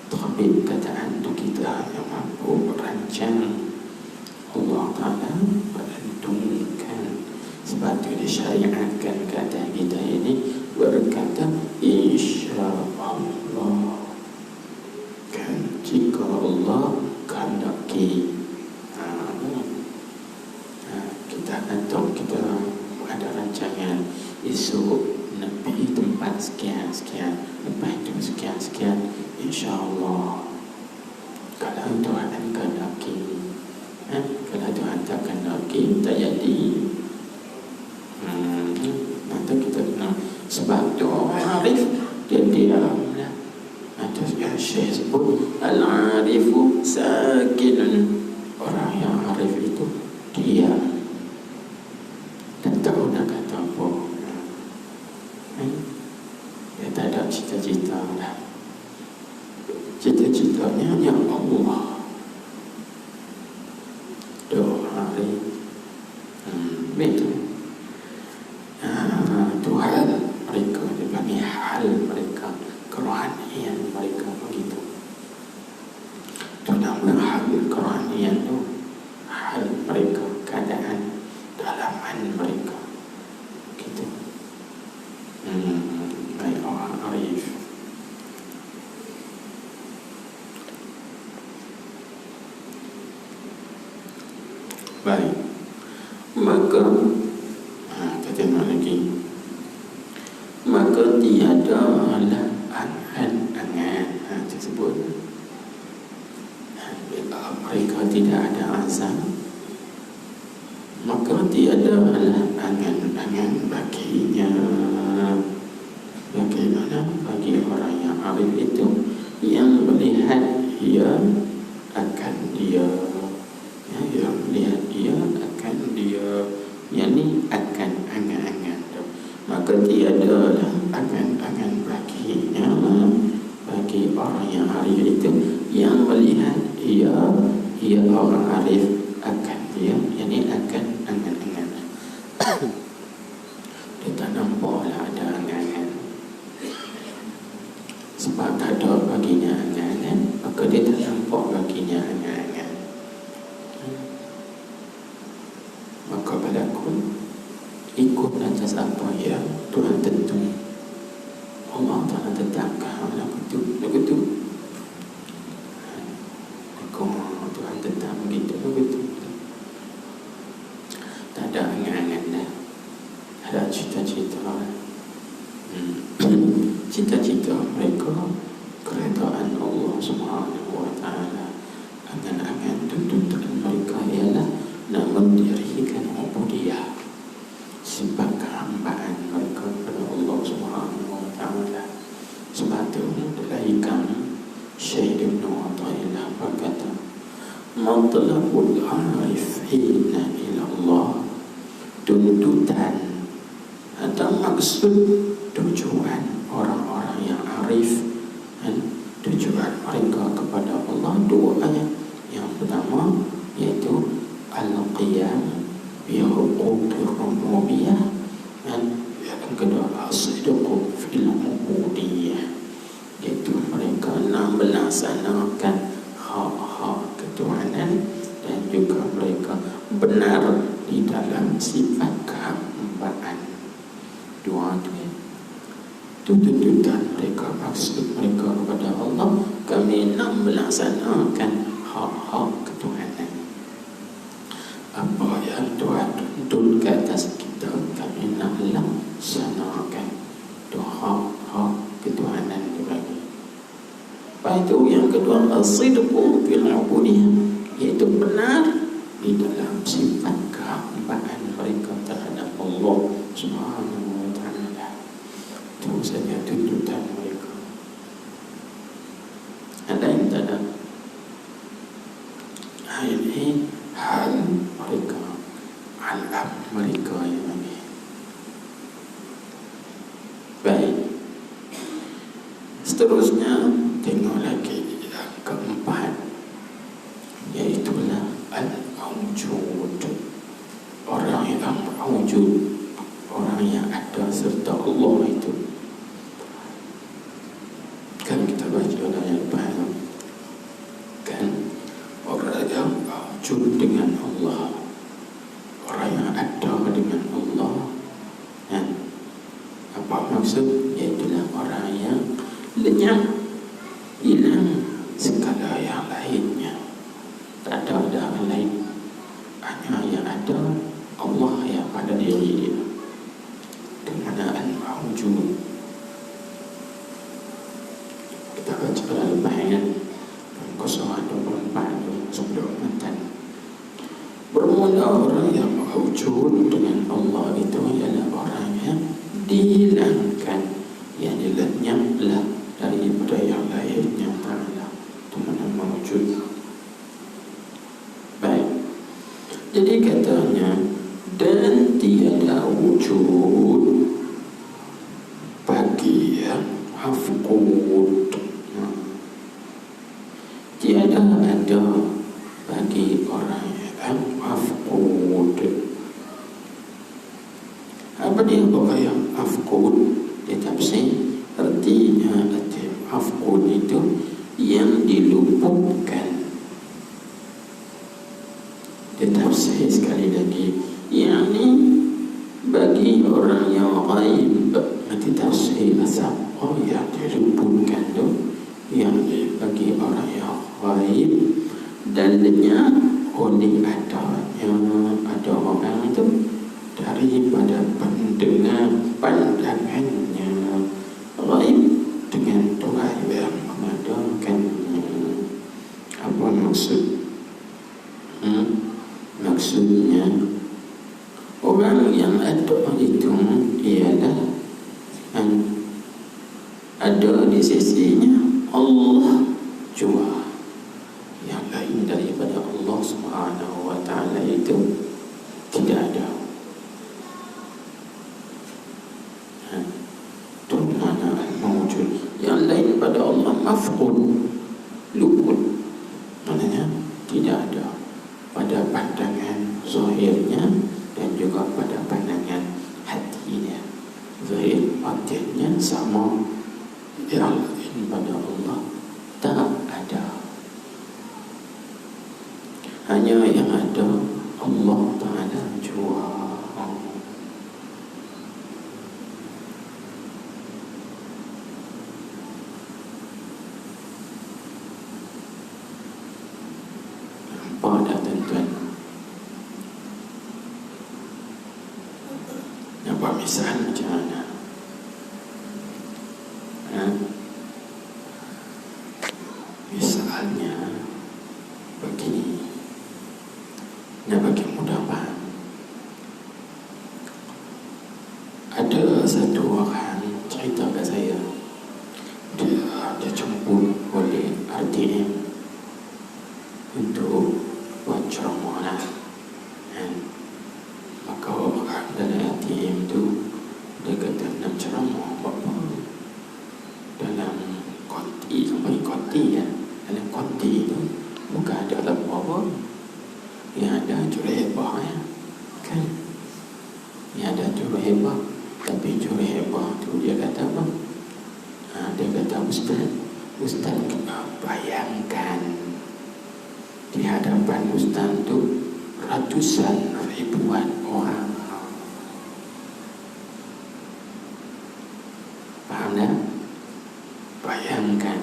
tabib kataan itu kita yang mampu merancang Allah Ta'ala berantungkan. Sebab itu disyariatkan kata kita ini berkata insya-Allah, kan, jika Allah kehendaki. Kita atau kita ada rancangan esok nak pergi tempat sekian-sekian, lepas itu sekian-sekian, insya-Allah kalau Tuhan kehendaki. Kalau Tuhan tak kehendaki, tak jadi. Nanti kita kena, sebab tu orang arif dia diam lah. Ada yang Syekh sebut al-arifu sakinun, orang yang arif itu diam dan tahu nak kata apa. Dia tak ada cita-cita lah. Cita-citanya hanya Allah. Doa hari betul. Tuhan mereka dipanggil hal mereka, kerohanian mereka begitu. Itu nama hal kerohanian itu, hal mereka, keadaan dalaman mereka gitu. Baik orang arif. Baik, maka kita tengok lagi. Maka tiada lah angan-angan tersebut. Bila mereka tidak ada azam, maka tiada lah angan-angan baginya. Bagaimana bagi orang yang arif itu yang melihat ia akan dia, yang melihat ia akan dia, yakni akan angan-angan. Maka tiadalah angan-angan baginya, bagi orang yang arif itu yang melihat ia orang arif akan dia, yakni akan angan-angan. Dia tak nampaklah ada angan-angan, sebab tak ada baginya angan-angan, maka dia tak nampak baginya angan-angan. Maka berlaku ikut atas apa yang Tuhan tentu. Allah Ta'ala tetapkan lagu tu. Tuhan tetap begitu. Tak ada angan-angan dah. Ada cita-cita. Cita-cita mereka keredaan Allah Subhanahu wa ta'ala. Angan-angan tuntutan mereka ialah nak mendirikan ubudiyah, sebab kehambaan mereka kepada Allah Subhanahu wa ta'ala. Sebab itu dilahirkan Syekh Ibn Athaillah berkata, matlabul arifina ila Allah, tuntutan atau maksud tujuan orang-orang yang arif dan tujuan mereka kepada Allah dua ayat. Yang pertama iaitu al-qiyam bi huquqir rububiyah, dan yang kedua as-sidqu fil ubudiyah, iaitu mereka nak melaksanakan hak-hak ketuhanan dan juga mereka benar di dalam sifat kehambaan. Dua itu tuntutan mereka, maksud mereka kepada Allah, kami nak melaksanakan hak-hak ketuhanan. Apa yang Tuhan tuntut ke atas kita, kami nak laksanakan itu hak-hak ketuhanan itu lagi. Lepas itu yang kedua, as-sidqu fil ubudiyah, iaitu benar di dalam sifat kehambaan mereka terhadap Allah Subhanahu wa ta'ala. Itu saja tuntutan mereka. Ada yang tak ada? Ini hal mereka, alam mereka yang ini. Baik, seterusnya tengok lagi mawjud, orang yang mawjud, orang yang ada serta Allah itu. Kan kita baca dalam Al-Quran, kan orang yang mawjud dengan Allah, orang yang ada dengan Allah, kan apa maksud? Iaitulah orang yang lenyap, hilang segala yang lainnya, tak ada yang lain, hanya yang ada Allah yang pada diri dia. Dengan al-mawjud, kita baca dalam Al-Quran 024 sebelum matan. Bermula orang yang mawjud dengan Allah itu ialah orang yang dihilangkan, yang dilenyaplah daripada yang lainnya ta'ala. Itu mana mawjud. Baik, jadi katanya, dan tiada wujud bagi yang mafqud, tiada ada bagi orang yang mafqud. Apa dia orang yang mafqud? Dia tafsir, artinya mafqud itu yang diluputkan. Dia tafsir sekali lagi, yakni bagi orang yang ghaib. Nanti tafsir siapa yang diluputkan tu, yakni bagi orang yang ghaib, dalilnya oleh ada orang itu daripada pendengar pandangannya, ghaib dengan Tuhan yang mengadakannya. Apa maksud? Maksudnya orang yang ada itu ialah ada di sisinya Allah jua. Yang lain daripada Allah Subhanahu wa ta'ala itu tidak ada. Itu mana al-mawjud. Yang lain pada Allah mafqud, luput, maknanya tidak ada pada pandangan zahirnya dan juga pada pandangan hatinya. Zahir batinnya sama. Yang lain pada Allah tak ada. Hanya yang ada Allah Ta'ala jua. Nampak dah tuan-tuan? Nampak misal macam mana? Misalnya begini, nak bagi mudah faham. Ada satu orang cerita kat saya, dia jemput oleh RTM untuk buat ceramah lah. Maka orang dalam RTM tu dia kata nak ceramah apa? Dalam konti, sampai konti ya. Dalam konti tu bukan ada apa-apa, yang ada curah-hebah ya, kan? Yang ada curah-hebah. Tapi curah-hebah tu dia kata apa? Dia kata, Ustaz kena bayangkan di hadapan Ustaz tu ratusan ribuan orang. Faham tak? Bayangkan,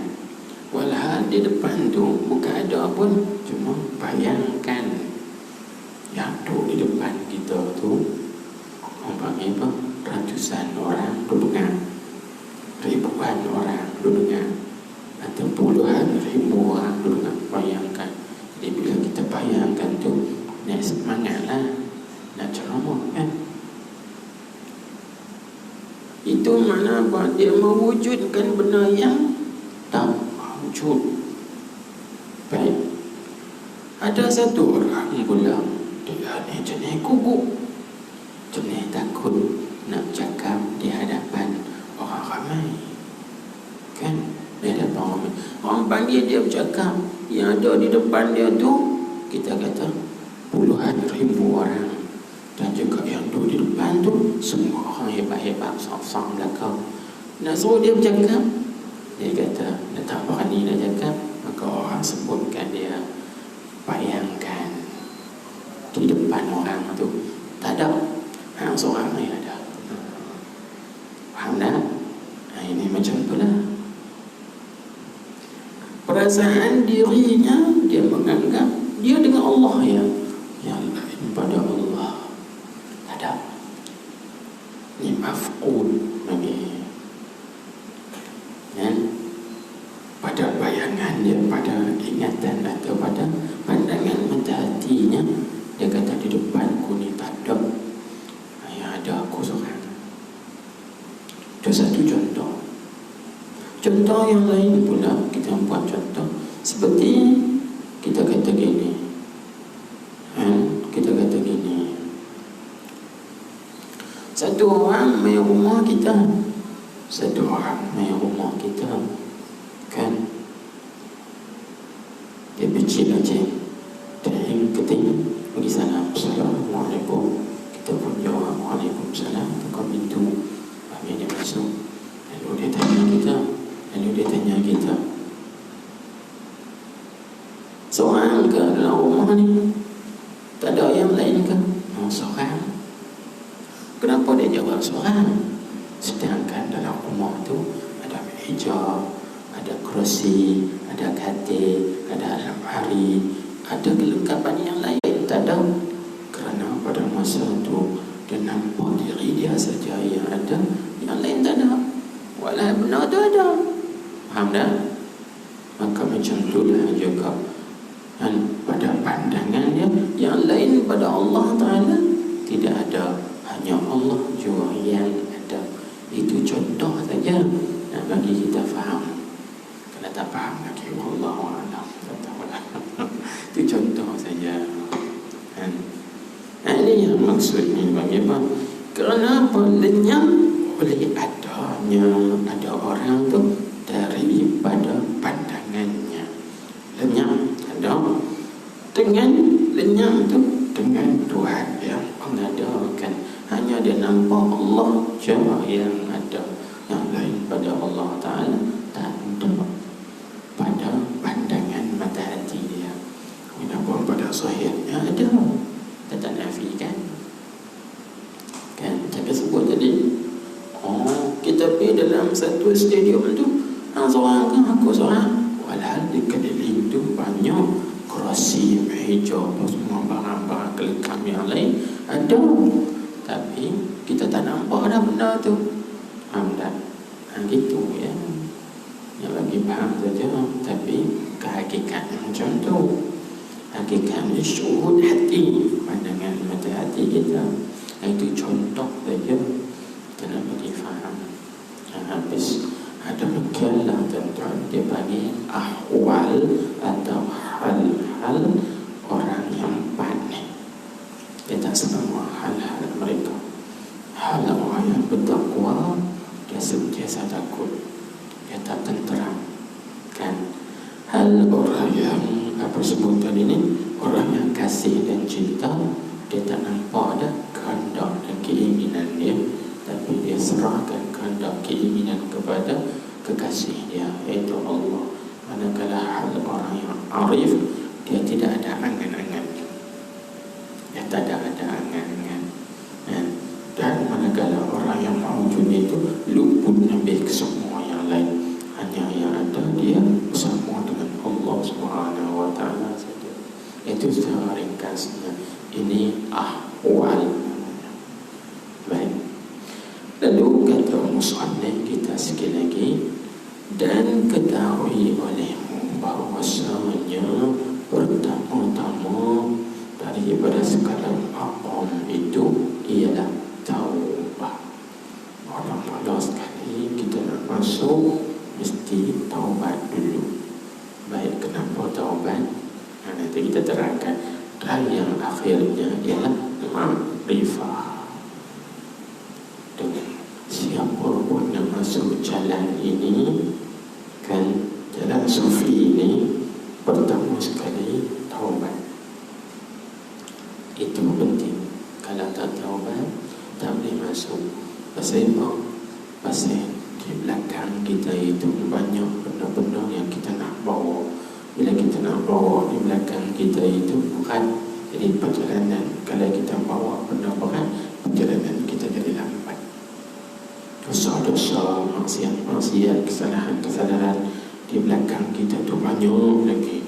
walhal di depan tu bukan ada pun, cuma bayangkan yang tu di depan kita tu panggil apa? Ratusan orang dengar, ribuan orang dengar, atau puluhan ribu orang dengar. Bayangkan. Jadi bila kita bayangkan tu, nak semangatlah nak ceramah kan. Itu mana apa? Dia mewujudkan benda yang tak wujud. Baik. Ada satu orang pula, dia ni jenis gugup, jenis takut nak cakap di hadapan orang ramai, kan? Di hadapan orang ramai, orang panggil dia bercakap, yang ada di depan dia tu kita kata puluhan ribu orang, dan juga yang duduk di depan tu semua orang hebat-hebat, sok-sok belakang. Nak suruh dia bercakap, dia kata dia tak berani nak cakap. Maka orang sebutkan dia, bayangkan di depan orang tu tak ada hang seorang yang ada. Faham tak? Ini macam tu lah. Perasaan dirinya, dia menganggap dia dengan Allah yang lain pada Allah. Tak ada. Ini maf'ul bagi. Dan pada bayangan dia, pada ingatan atau pada pandangan mata hatinya, dia kata di depanku ni tak ada, yang ada aku seorang. Itu satu contoh. Contoh yang lain pula, kita buat contoh seperti kita kata gini, satu orang main rumah kita, kan, dia kecil aja, dia keting pergi salam, Assalamualaikum, kita pun jawab Waalaikumsalam, tukar pintu, bagi dia masuk, lalu dia tanya kita, seorang ke dalam rumah ni? Tak ada yang lain ke? Seorang. Kenapa dia jawab seorang? Sedangkan dalam rumah tu ada meja, ada kerusi, ada katil, ada almari, ada kelengkapan yang lain. Tak ada. Kerana pada masa tu dia nampak diri dia saja yang ada, yang lain tak ada. Walau benar tu ada. Faham tak? Maka macam itulah juga, dan pada pandangan dia, yang lain pada Allah Ta'ala tidak ada, hanya Allah jua yang ada. Itu contoh saja nak bagi kita faham. Kalau tak faham lagi, Wallahualam, tak tahulah. Itu contoh saja. Ini yang maksudnya bagi apa? Kenapa lenyap oleh ada orang tu daripada pandangannya. Lenyap ada dengan lenyap tu dengan Tuhan yang mengadakan. Hanya dia nampak Allah jua yang ada, yang lain pada Allah Ta'ala tak ada pada pandangan mata hati dia. Walaupun pada zahirnya ada, kita tak nafikan. Kan saya sebut tadi, kita pergi dalam satu stadium tu, seorang kan aku seorang, walhal di keliling tu banyak kerusi, meja, semua barang-barang kelengkap yang lain ada, tapi kita tak nampak dah benda tu. Faham tak? Gitu ya. Yang lagi faham saja. Tapi kehakikatnya macam tu. Hakikatnya syuhud hati, pandangan mata hati kita. Itu contoh saja kita nak bagi faham. Habis ada bekallah tuan-tuan, dia panggil ahwal atau hal-hal orang yang panik. Dia tak semua hal-hal mereka. Hal orang yang bertakwa, dia sentiasa takut, dia tak tenteram. Kan? Hal orang yang sebutan ini, orang yang kasih dan cinta, dia tak nampak ada kehendak dan keinginan dia, tapi dia serahkan kehendak keinginan kepada kekasih dia, iaitu Allah. Manakala hal orang yang arif, dia tidak ada angan-angan, dia tak ada angan-angan. Dan manakala orang yang maujud itu luput lebih ke semua yang lain, hanya yang ada dia bersama dengan Allah Subhanahu Wa Taala saja. Itu secara ringkasnya. Ini ahwal. Baik. Lalu kata musannif kita sekali lagi, dan ketahui olehmu bahawasanya pertama-tama daripada segala maqam itu ialah taubah. Mula-mula sekali kita nak masuk, mesti taubat dulu. Baik, kenapa taubat? Nanti kita terangkan. Dan yang akhirnya ialah ma'rifah. Dengan siapa pun yang masuk jalan ini, kan, jalan sufi ini, pertama sekali taubat. Itu penting. Kalau tak taubat, tak boleh masuk. Pasal apa? Pasal di belakang kita itu banyak benda-benda yang kita nak bawa. Bila kita nak bawa di belakang kita itu berat. Jadi perjalanan, kalau kita bawa benda berat, perjalanan kita jadi lambat. Dosa-dosa, maksiat-maksiat, kesalahan-kesalahan di belakang kita tu banyak lagi.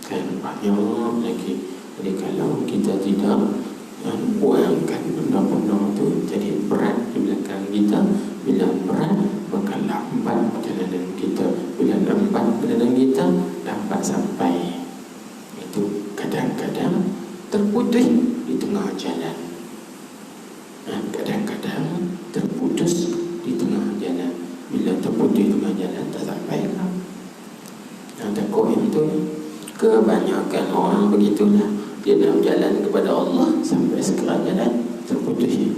Kan, banyak lagi. Jadi kalau kita tidak buangkan benda-benda tu, jadi berat di belakang kita. Bila berat, maka lambat perjalanan kita. Bila lambat perjalanan kita, lambat sampai. Itu kadang-kadang terputus di tengah jalan. Kadang-kadang terputus di tengah jalan. Bila terputus di tengah jalan, tak sampai lah. Ada koin tu, kebanyakan orang begitulah. Dia nak jalan kepada Allah sampai sekarang jalan terputus.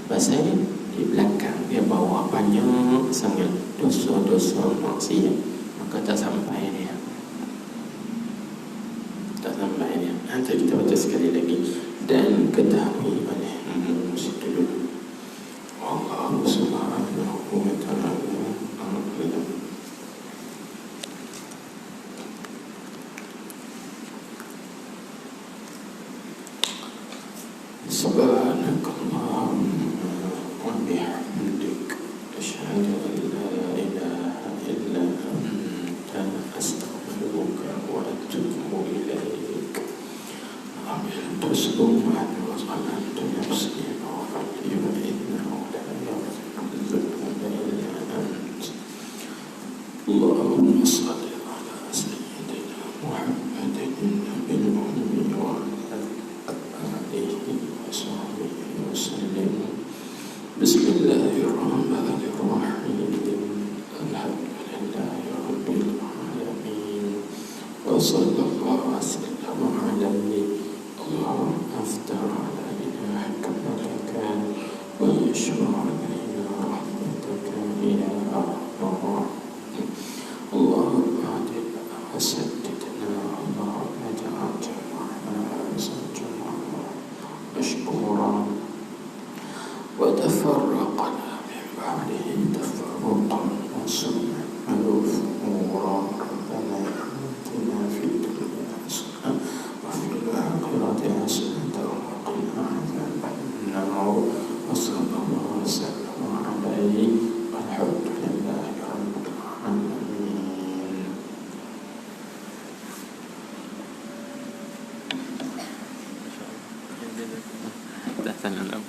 Pasal di belakang dia bawa banyak sangat dosa-dosa maksiat, maka tak sampai dia. Tak sampai dia. Nanti kita baca sekali lagi. Dan ketahui oleh dulu Allah subhanahu wa ta'ala subhanakallahumma wa bihamdik asyhadu an la ilaha illa anta astaghfiruka wa atubu ilaik. Amin. Tasbihah wa salatu nafsi wa fadhilu innahu la yaghfiru dhunuba illa anta. Allahumma salli ala sayyidina Muhammadin nabil ummi wa Bismillahirrahmanirrahim. Alhamdulillahi rabbil alamin. Wa sallallahu wasallam ala Allahumma aftar ala ilahika malakan wa yashra' alayna rahmataka ya arhamar rahimin. Allahumma hadina wa saddidna Allahumma ja'al jama'ana sajjana mashkura wa tafarraqna min ba'dihi tafarruqan ma'suma ma'rufura. Rabbana atina fid dunya hasanah wa fil akhirati hasanah wa qina adzaban nar. Wa sallallahu wa sallam alaihi walhamdulillahi rabbil alamin. Salam.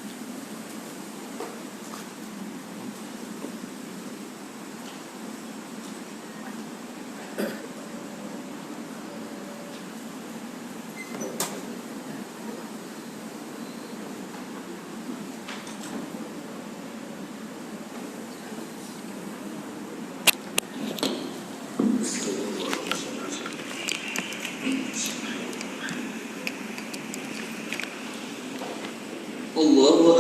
Allahu